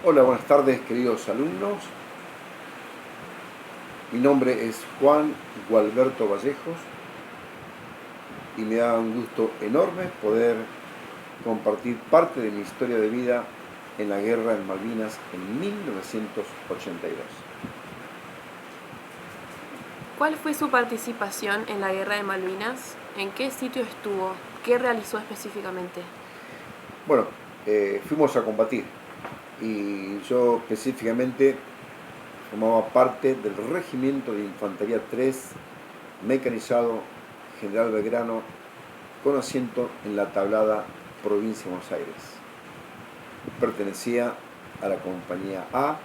Hola, buenas tardes queridos alumnos. Mi nombre es Juan Gualberto Vallejos y me da un gusto enorme poder compartir parte de mi historia de vida en la guerra en Malvinas en 1982. ¿Cuál fue su participación en la Guerra de Malvinas? ¿En qué sitio estuvo? ¿Qué realizó específicamente? Bueno, fuimos a combatir y yo específicamente formaba parte del Regimiento de Infantería 3 mecanizado General Belgrano con asiento en la Tablada, provincia de Buenos Aires. Pertenecía a la compañía A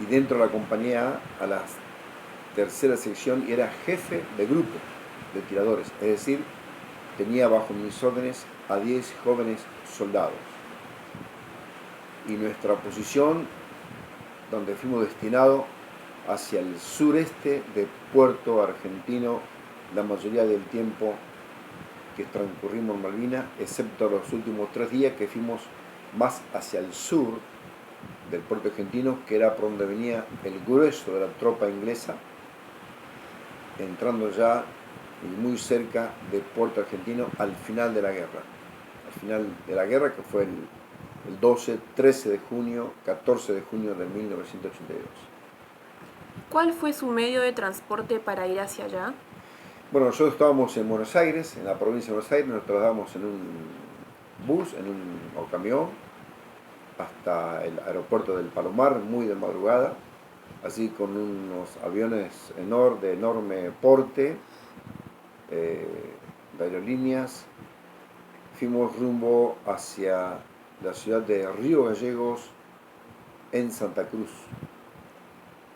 y dentro de la compañía A, a la tercera sección, y era jefe de grupo de tiradores, es decir, tenía bajo mis órdenes a 10 jóvenes soldados. Y nuestra posición, donde fuimos destinados, hacia el sureste de Puerto Argentino, la mayoría del tiempo que transcurrimos en Malvinas, excepto los últimos 3 días que fuimos más hacia el sur del puerto argentino, que era por donde venía el grueso de la tropa inglesa, entrando ya muy cerca de Puerto Argentino al final de la guerra. Al final de la guerra, que fue el 12, 13 de junio, 14 de junio de 1982. ¿Cuál fue su medio de transporte para ir hacia allá? Bueno, nosotros estábamos en Buenos Aires, en la provincia de Buenos Aires, nos trasladamos en un bus, o camión, hasta el aeropuerto del Palomar, muy de madrugada, así con unos aviones de enorme porte, de aerolíneas. Fuimos rumbo hacia la ciudad de Río Gallegos, en Santa Cruz.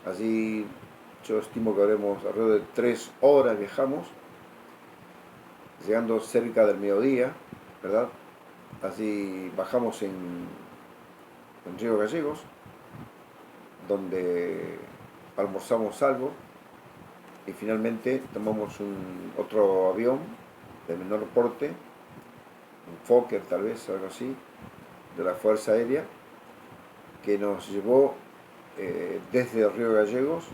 Allí yo estimo que habremos alrededor de 3 horas viajamos, llegando cerca del mediodía, ¿verdad? Así bajamos en Río Gallegos, donde almorzamos algo y finalmente tomamos otro avión de menor porte, un Fokker tal vez, algo así, de la Fuerza Aérea, que nos llevó desde Río Gallegos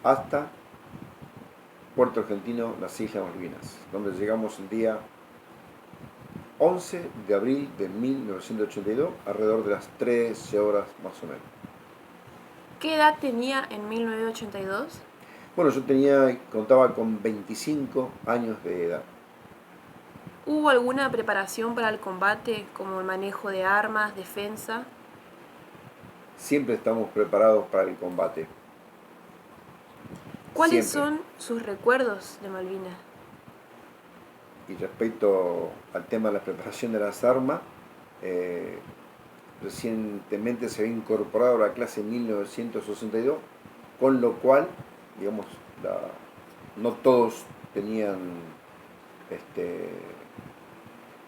hasta Puerto Argentino, las Islas Malvinas, donde llegamos el día 11 de abril de 1982, alrededor de las 13 horas más o menos. ¿Qué edad tenía en 1982? Bueno, yo contaba con 25 años de edad. ¿Hubo alguna preparación para el combate, como el manejo de armas, defensa? Siempre estamos preparados para el combate. ¿Cuáles Siempre. son sus recuerdos de Malvinas? Y respecto al tema de la preparación de las armas, eh, recientemente se había incorporado a la clase en 1962, con lo cual, digamos, no todos tenían este,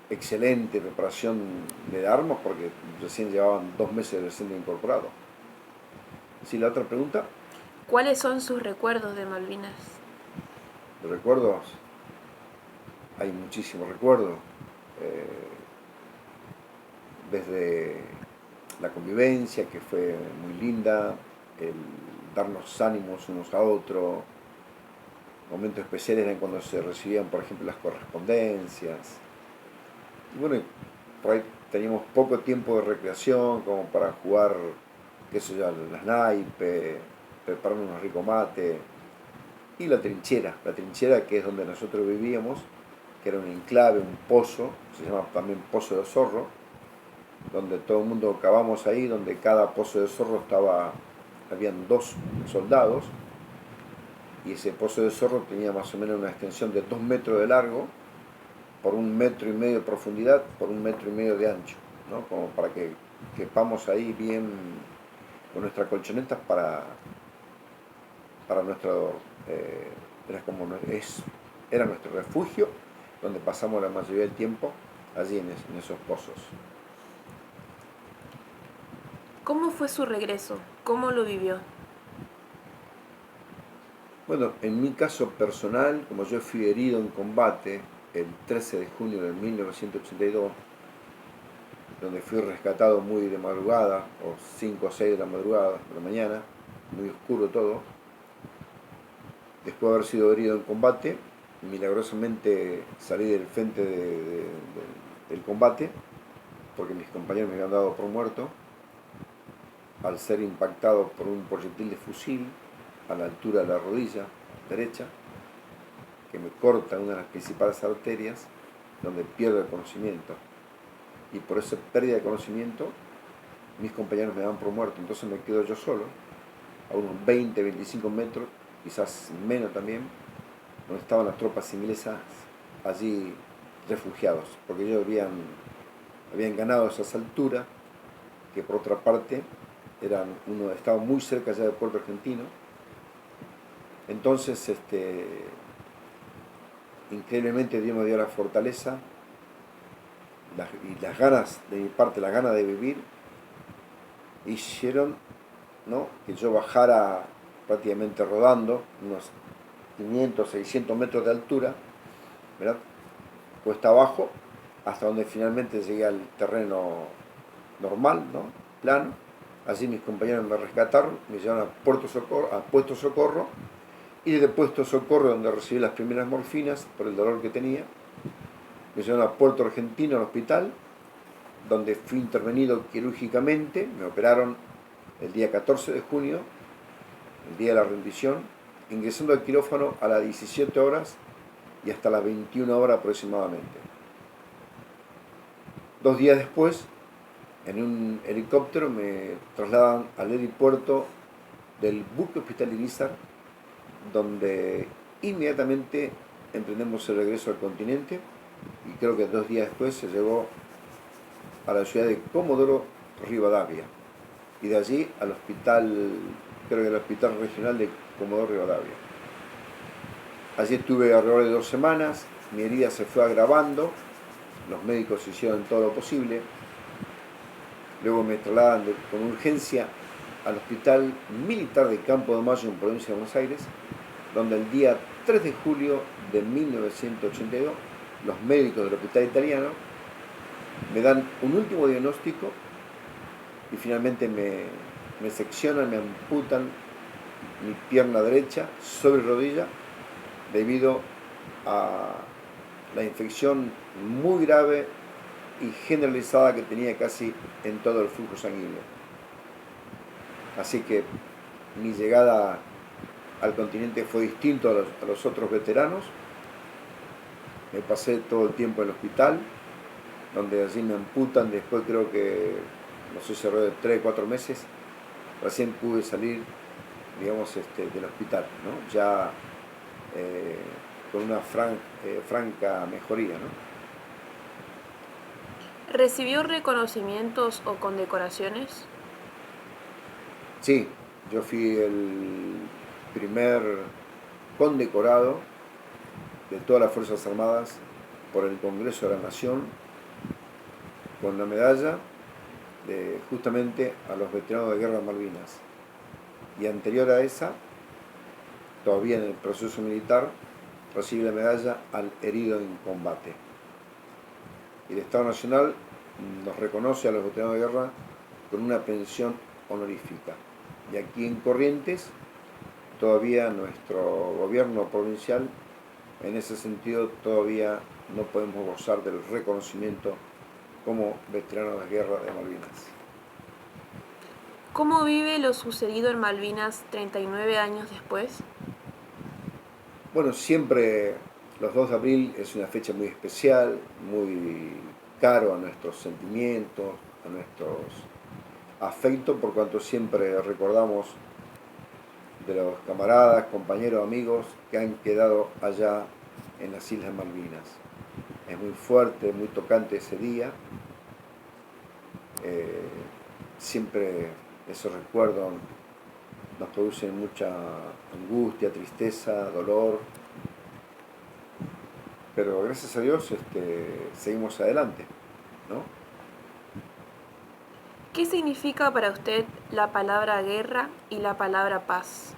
excelente preparación de armas porque recién llevaban 2 meses recién incorporado. ¿Sí, la otra pregunta? ¿Cuáles son sus recuerdos de Malvinas? ¿De recuerdos? Hay muchísimos recuerdos. Desde la convivencia, que fue muy linda, el darnos ánimos unos a otros. Momentos especiales eran cuando se recibían, por ejemplo, las correspondencias. Y bueno, por ahí teníamos poco tiempo de recreación como para jugar, qué sé yo, las naipes, preparar unos ricos mates. Y la trinchera que es donde nosotros vivíamos, que era un enclave, un pozo, se llama también Pozo de Zorro, donde todo el mundo cavamos ahí, donde cada pozo de zorro habían 2 soldados, y ese pozo de zorro tenía más o menos una extensión de 2 metros de largo, por 1,5 metros de profundidad, por 1,5 metros de ancho, ¿no? Como para que quepamos ahí bien con nuestras colchonetas para nuestro, era como era nuestro refugio, donde pasamos la mayoría del tiempo allí en esos pozos. ¿Cómo fue su regreso? ¿Cómo lo vivió? Bueno, en mi caso personal, como yo fui herido en combate el 13 de junio de 1982, donde fui rescatado muy de madrugada, o 5 o 6 de la madrugada, de la mañana, muy oscuro todo. Después de haber sido herido en combate, milagrosamente salí del frente del combate, porque mis compañeros me habían dado por muerto, al ser impactado por un proyectil de fusil a la altura de la rodilla derecha, que me corta una de las principales arterias, donde pierdo el conocimiento. Y por esa pérdida de conocimiento, mis compañeros me dan por muerto. Entonces me quedo yo solo, a unos 20, 25 metros, quizás menos también, donde estaban las tropas inglesas allí refugiados, porque ellos habían ganado esas alturas, que por otra parte estaban muy cerca ya del puerto argentino. Entonces, increíblemente Dios me dio la fortaleza y las ganas de mi parte, las ganas de vivir, hicieron, ¿no?, que yo bajara prácticamente rodando unos 500, 600 metros de altura, ¿verdad?, cuesta abajo, hasta donde finalmente llegué al terreno normal, ¿no?, plano. Allí mis compañeros me rescataron, me llevaron a Puesto Socorro, y desde Puesto Socorro, donde recibí las primeras morfinas por el dolor que tenía, me llevaron a Puerto Argentino, al hospital, donde fui intervenido quirúrgicamente. Me operaron el día 14 de junio, el día de la rendición, ingresando al quirófano a las 17 horas y hasta las 21 horas aproximadamente. 2 días después, en un helicóptero me trasladan al aeropuerto del buque hospital Irizar, donde inmediatamente emprendemos el regreso al continente, y creo que 2 días después se llegó a la ciudad de Comodoro Rivadavia, y de allí al hospital, creo que el hospital regional de Comodoro Rivadavia. Allí estuve alrededor de 2 semanas, mi herida se fue agravando, los médicos hicieron todo lo posible. Luego me trasladan con urgencia al Hospital Militar de Campo de Mayo en provincia de Buenos Aires, donde el día 3 de julio de 1982 los médicos del hospital italiano me dan un último diagnóstico y finalmente me seccionan, me amputan mi pierna derecha sobre rodilla debido a la infección muy grave y generalizada que tenía casi en todo el flujo sanguíneo. Así que mi llegada al continente fue distinto a los otros veteranos. Me pasé todo el tiempo en el hospital, donde allí me amputan. Después creo que, no sé si alrededor de 3 o 4 meses, recién pude salir, digamos, del hospital, ¿no?, ya con una franca mejoría, ¿no? ¿Recibió reconocimientos o condecoraciones? Sí, yo fui el primer condecorado de todas las Fuerzas Armadas por el Congreso de la Nación, con la medalla justamente a los veteranos de guerra de Malvinas. Y anterior a esa, todavía en el proceso militar, recibí la medalla al herido en combate. Y el Estado Nacional nos reconoce a los veteranos de guerra con una pensión honorífica. Y aquí en Corrientes, todavía nuestro gobierno provincial, en ese sentido, todavía no podemos gozar del reconocimiento como veteranos de guerra de Malvinas. ¿Cómo vive lo sucedido en Malvinas 39 años después? Bueno, siempre los 2 de abril es una fecha muy especial, muy caro a nuestros sentimientos, a nuestros afectos, por cuanto siempre recordamos de los camaradas, compañeros, amigos que han quedado allá en las Islas Malvinas. Es muy fuerte, muy tocante ese día. Siempre esos recuerdos nos producen mucha angustia, tristeza, dolor, pero gracias a Dios seguimos adelante, ¿no? ¿Qué significa para usted la palabra guerra y la palabra paz?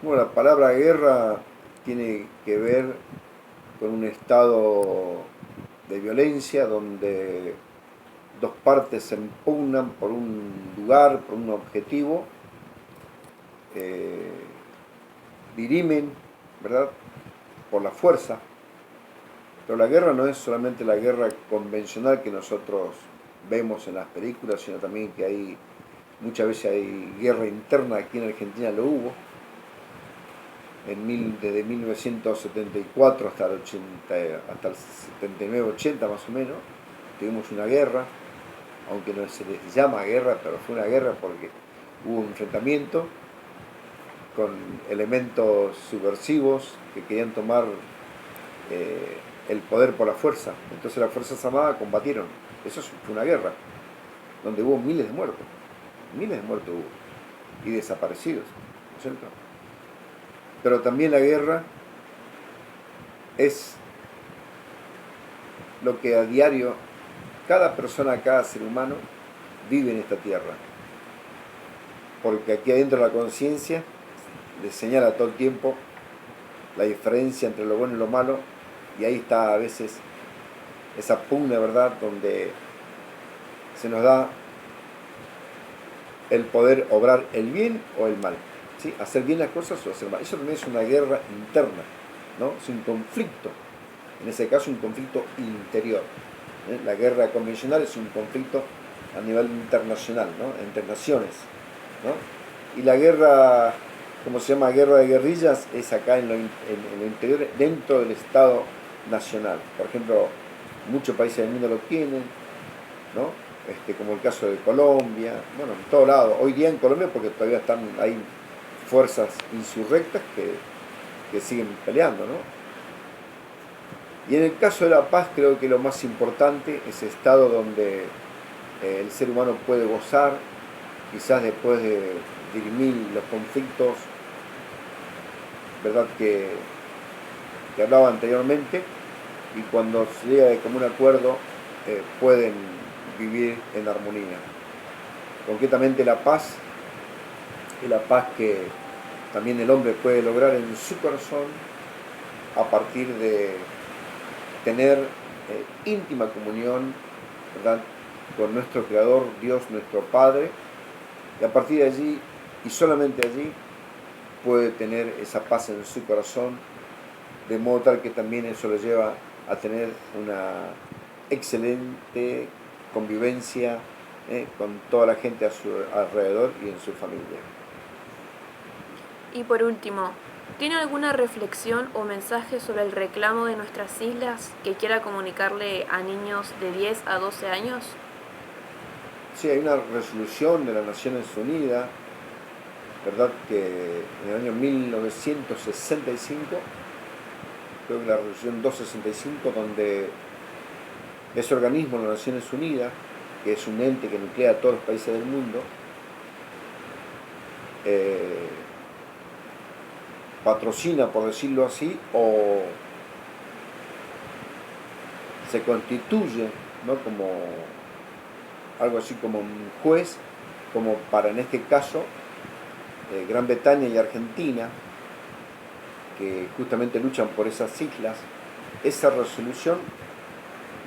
Bueno, la palabra guerra tiene que ver con un estado de violencia donde partes se impugnan por un lugar, por un objetivo, dirimen, ¿verdad?, por la fuerza. Pero la guerra no es solamente la guerra convencional que nosotros vemos en las películas, sino también que muchas veces hay guerra interna. Aquí en Argentina lo hubo, desde 1974 hasta el 79-80 más o menos, tuvimos una guerra, aunque no se les llama guerra, pero fue una guerra porque hubo un enfrentamiento con elementos subversivos que querían tomar el poder por la fuerza. Entonces las Fuerzas Armadas combatieron. Eso fue una guerra, donde hubo miles de muertos hubo, y desaparecidos, ¿no es cierto? Pero también la guerra es lo que a diario cada persona, cada ser humano vive en esta tierra. Porque aquí adentro la conciencia le señala todo el tiempo la diferencia entre lo bueno y lo malo, y ahí está a veces esa pugna, ¿verdad?, donde se nos da el poder obrar el bien o el mal, ¿sí? Hacer bien las cosas o hacer mal. Eso también es una guerra interna, ¿no? Es un conflicto, en ese caso un conflicto interior. La guerra convencional es un conflicto a nivel internacional, ¿no?, entre naciones, ¿no? Y la guerra, como se llama, guerra de guerrillas, es acá en lo interior, dentro del Estado nacional. Por ejemplo, muchos países del mundo lo tienen, ¿no? Como el caso de Colombia, bueno, en todo lado. Hoy día en Colombia, porque todavía hay fuerzas insurrectas que siguen peleando, ¿no? Y en el caso de la paz, creo que lo más importante es el estado donde el ser humano puede gozar, quizás después de dirimir los conflictos, ¿verdad?, que hablaba anteriormente, y cuando se llega de común acuerdo pueden vivir en armonía. Concretamente la paz es la paz que también el hombre puede lograr en su corazón a partir de tener íntima comunión, ¿verdad?, con nuestro Creador, Dios nuestro Padre, y a partir de allí, y solamente allí, puede tener esa paz en su corazón, de modo tal que también eso le lleva a tener una excelente convivencia con toda la gente a su alrededor y en su familia. Y por último, ¿tiene alguna reflexión o mensaje sobre el reclamo de nuestras islas que quiera comunicarle a niños de 10 a 12 años? Sí, hay una resolución de las Naciones Unidas, ¿verdad?, que en el año 1965, creo que la resolución 265, donde ese organismo de las Naciones Unidas, que es un ente que nuclea a todos los países del mundo, patrocina, por decirlo así, o se constituye, ¿no?, como algo así como un juez, como para, en este caso, Gran Bretaña y Argentina, que justamente luchan por esas islas. Esa resolución,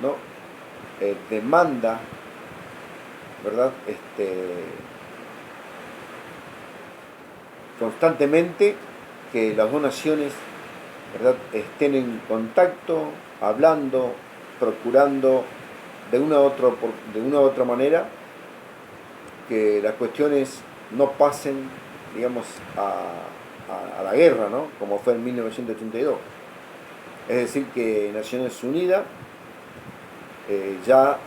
¿no?, demanda, ¿verdad?, constantemente que las dos naciones, ¿verdad?, estén en contacto, hablando, procurando de una u otra manera que las cuestiones no pasen, digamos, a la guerra, ¿no?, como fue en 1982. Es decir, que Naciones Unidas ya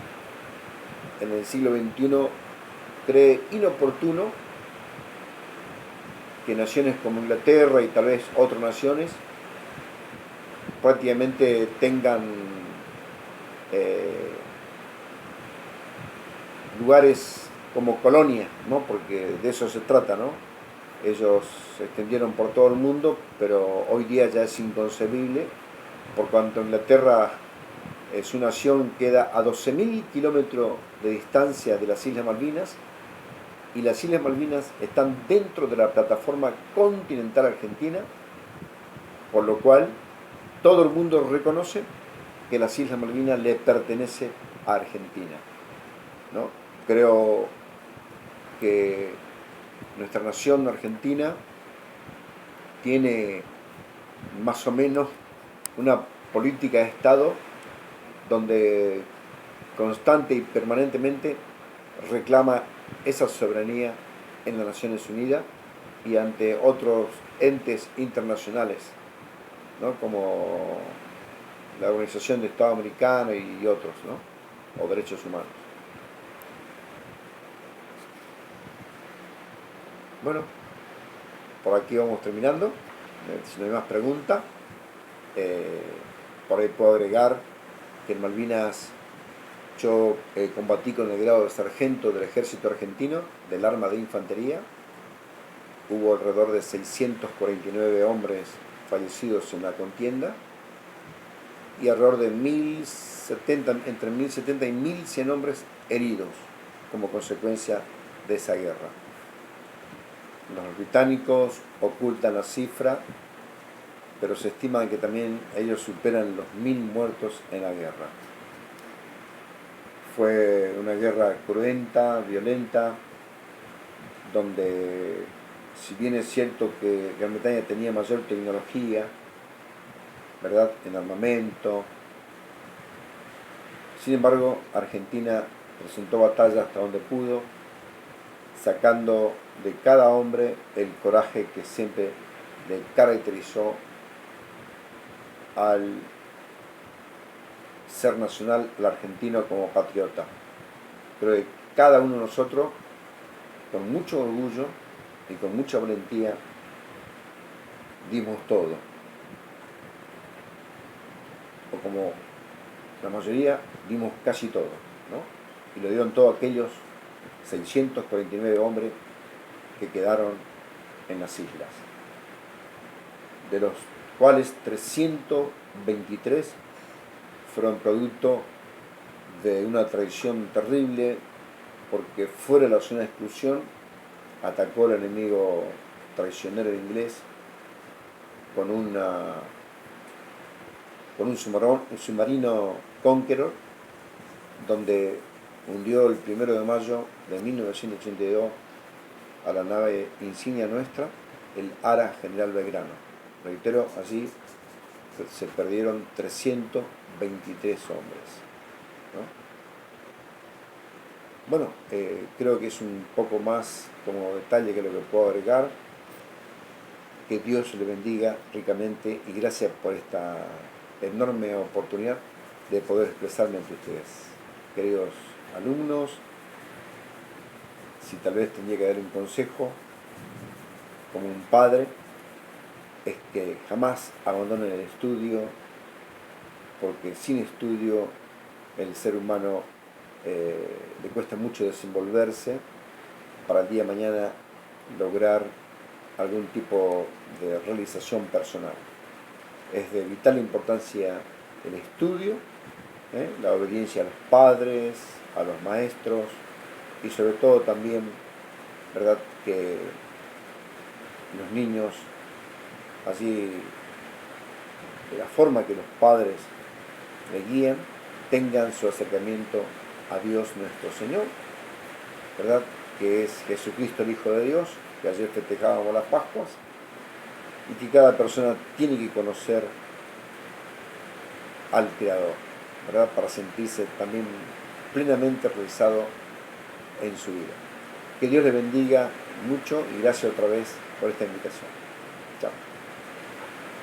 en el siglo XXI cree inoportuno que naciones como Inglaterra y tal vez otras naciones prácticamente tengan lugares como colonia, ¿no?, porque de eso se trata, ¿no? Ellos se extendieron por todo el mundo, pero hoy día ya es inconcebible, por cuanto Inglaterra, su nación, queda a 12.000 kilómetros de distancia de las Islas Malvinas, y las Islas Malvinas están dentro de la plataforma continental argentina, por lo cual todo el mundo reconoce que las Islas Malvinas le pertenece a Argentina. ¿no? Creo que nuestra nación argentina tiene más o menos una política de Estado donde constante y permanentemente reclama esa soberanía en las Naciones Unidas y ante otros entes internacionales, ¿no? Como la Organización de Estado Americano y otros, ¿no? O derechos humanos. Bueno, por aquí vamos terminando. Si no hay más preguntas, por ahí puedo agregar que en Malvinas yo combatí con el grado de sargento del ejército argentino, del arma de infantería. Hubo alrededor de 649 hombres fallecidos en la contienda y alrededor de 1070, entre 1070 y 1100 hombres heridos como consecuencia de esa guerra. Los británicos ocultan la cifra, pero se estima que también ellos superan los 1000 muertos en la guerra. Fue una guerra cruenta, violenta, donde si bien es cierto que Gran Bretaña tenía mayor tecnología, ¿verdad?, en armamento, sin embargo Argentina presentó batalla hasta donde pudo, sacando de cada hombre el coraje que siempre le caracterizó al ser nacional, el argentino como patriota. Creo que cada uno de nosotros, con mucho orgullo y con mucha valentía, dimos todo. O como la mayoría, dimos casi todo, ¿no? Y lo dieron todos aquellos 649 hombres que quedaron en las islas, de los cuales 323 fueron producto de una traición terrible, porque fuera de la zona de exclusión atacó el enemigo traicionero inglés con un submarino Conqueror, donde hundió el 1 de mayo de 1982 a la nave insignia nuestra, el Ara General Belgrano. Reitero, allí se perdieron 323 hombres, ¿no? Bueno, creo que es un poco más como detalle que lo que puedo agregar. Que Dios le bendiga ricamente y gracias por esta enorme oportunidad de poder expresarme ante ustedes. Queridos alumnos, si tal vez tendría que dar un consejo como un padre, es que jamás abandonen el estudio, porque sin estudio el ser humano le cuesta mucho desenvolverse para el día de mañana lograr algún tipo de realización personal. Es de vital importancia el estudio, la obediencia a los padres, a los maestros y sobre todo también, ¿verdad?, que los niños, así de la forma que los padres le guían, tengan su acercamiento a Dios nuestro Señor, ¿verdad?, que es Jesucristo el Hijo de Dios, que ayer festejábamos las Pascuas, y que cada persona tiene que conocer al Creador, ¿verdad?, para sentirse también plenamente realizado en su vida. Que Dios le bendiga mucho y gracias otra vez por esta invitación. Chao.